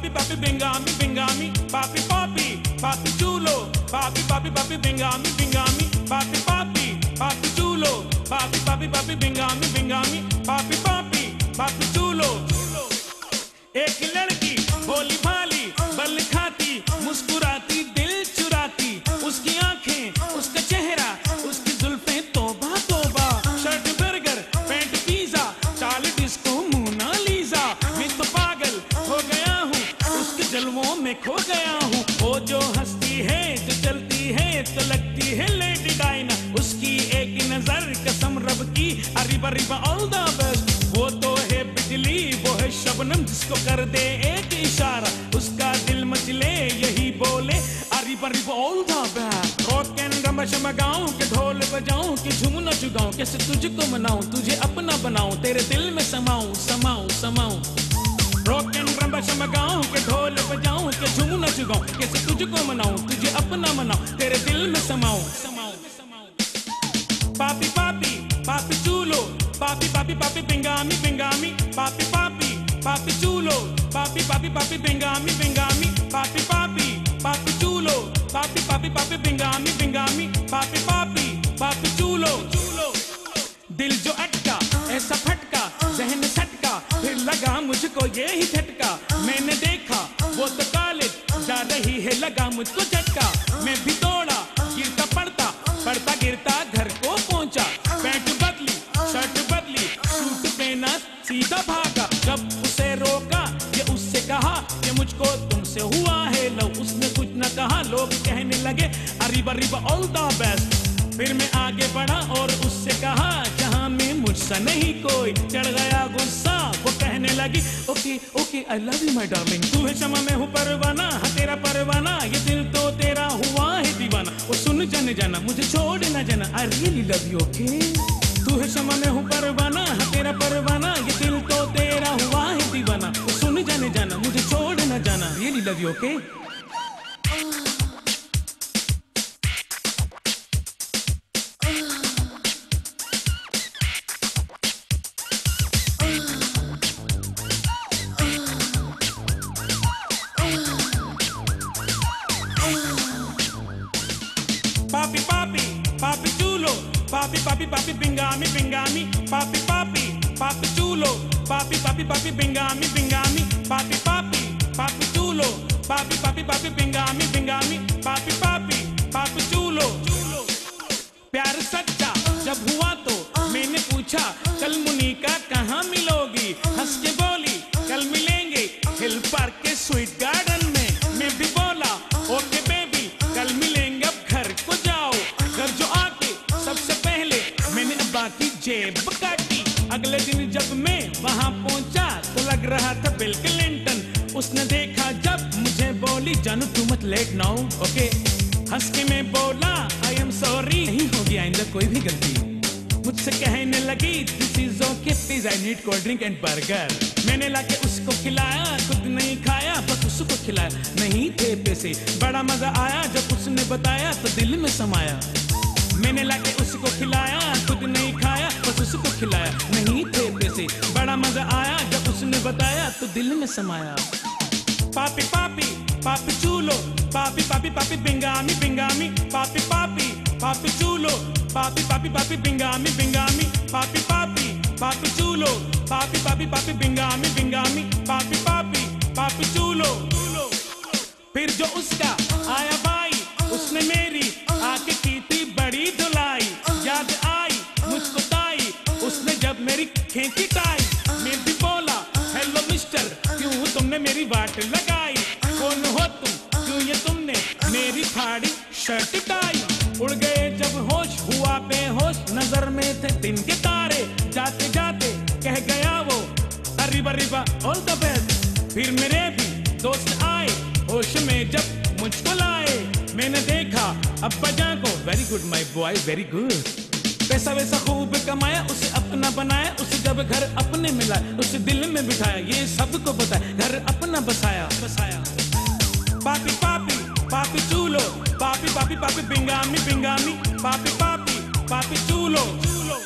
papi papi bingami bingami, papi papi papi chulo, papi papi papi bingami bingami, papi papi papi chulo, papi papi papi bingami bingami, papi papi papi chulo। एक लड़की भोली भाली बल खाती मुस्कुराती दिल चुराती, उसकी आंखें उसका चेहरा उसकी जुल्फें तौबा तौबा, शर्ट बर्गर पैंट पिज़्ज़ा चाल डिस्को मोनालिसा, मैं तो पागल हो गया हूँ उसके जलवों में खो गया हूँ। वो जो हंसती है जो चलती है तो लगती है लेडी डायना, उसकी एक नजर कसम रब की अरिबा रिबा ऑल द बेस्ट। वो तो है बिजली वो है शबनम जिसको कर दे एक इशारा, उसका दिल मचले यही बोले अरिबा रिबा all the best. Rock and रमश गाऊं के ढोल बजाऊं कि झूम न चुगाऊं, कैसे तुझको मनाऊं तुझे अपना बनाऊं तेरे दिल में समाऊं समाऊं समाऊं। रॉक एंड रमश गाऊं के ढोल बजाऊं कि झूम न चुगाऊं, कैसे तुझको मनाऊं तुझे अपना बनाऊं तेरे दिल में समाऊं समाऊं समाऊं। पापी पापी papi chulo, papi papi papi bingami bingami, papi papi papi chulo, papi papi papi bingami bingami, papi papi papi chulo, papi papi papi bingami bingami, papi papi papi chulo। दिल जो अटका ऐसा फटका जहन सटका, फिर लगा मुझको ये ही झटका, मैंने देखा वो तो कॉलेज जा रही है लगा मुझको झटका, मैं भी दौड़ा गिरता पड़ता पड़ता गिरता घर को पहुंचा, पैंट बदली शर्ट बदली सूट पहना सीधा भागा, जब उसे रोका ये उससे कहा कि मुझको तुमसे हुआ है लव, उसने कुछ न कहा लोग कहने लगे अरिबा रिबा ऑल द बेस्ट। फिर मैं आगे बढ़ा और उससे कहा जहां में मुझसा नहीं कोई, चढ़ गया गुस्सा वो कहने लगी okay okay I love you my darling, तू है शमा मैं हूँ परवाना, हाँ तेरा परवाना ये दिल तो तेरा हुआ है दीवाना, वो सुन जाने जाना मुझे छोड़ ना जाना I really love you okay. तू है शमा मैं हूँ परवाना, हाँ तेरा परवाना ये दिल तो तेरा हुआ है दीवाना, वो सुन जाने जाना मुझे छोड़ ना जाना really love you okay. Papi papi papi chulo, papi papi papi bingami bingami, papi papi papi chulo, papi papi papi bingami bingami, papi papi papi chulo, papi papi papi bingami bingami, papi papi papi chulo। प्यार सच्चा जब हुआ तो मैंने पूछा कल मुनीका कहाँ मिलोगी, हंस के बोली कल मिलेंगे हिल पार्क के स्वीट गार्डन में, मैं भी बोला ओके बेबी कल मिलेंगे अब घर को जाओ, घर जो आके सबसे पहले मैंने अब्बा की जेब काटी। अगले दिन जब मैं वहाँ पहुँचा तो लग रहा था बिल क्लिंटन, उसने देखा जब मुझे बोली जानू तू मत लेट नाउ ओके, हंस के मैं बोला आई एम सॉरी नहीं होगी आइंदा कोई भी गलती, मुझसे कहने लगी this is okay please I need cold drink and burger, मैंने लाके उसको खिलाया खुद नहीं खाया बस उसको खिलाया, नहीं थे पैसे बड़ा मजा आया जब उसने बताया तो दिल में समाया, मैंने लाके उसको खिलाया खुद नहीं खाया बस उसको खिलाया, नहीं थे पैसे बड़ा मजा आया जब उसने बताया तो दिल में समाया। पापी पापी papi chulo, papi papi papi bingami bingami, papi papi papi chulo, papi papi papi bingami bingami, papi papi papi chulo, papi papi papi bingami bingami, papi papi papi chulo। फिर जो उसका आया भाई उसने मेरी आके की थी बड़ी धुलाई, याद आई मुझको ताई उसने जब मेरी खींची टाई, मैं भी बोला हेलो मिस्टर क्यों तुमने मेरी वाट लगाई, कौन हो तुम क्यों ये तुमने मेरी फाड़ी शर्ट टाई, उड़ गए जब होश हुआ बेहोश नजर में थे दिन के तारे, जाते जाते कह गया वो अरिबा रिबा ऑल द बेस्ट। फिर मेरे भी दोस्त आए होश में जब मुझको लाए, मैंने देखा अब्बा जान को very good my boy very good, पैसा वैसा खूब कमाया उसे अपना बनाया, उसे जब घर अपने मिला उसे दिल में बिठाया, ये सबको बताया घर अपना बसाया बसाया। पापी पापी papi chulo, papi papi papi bingami bingami, papi papi papi chulo chulo।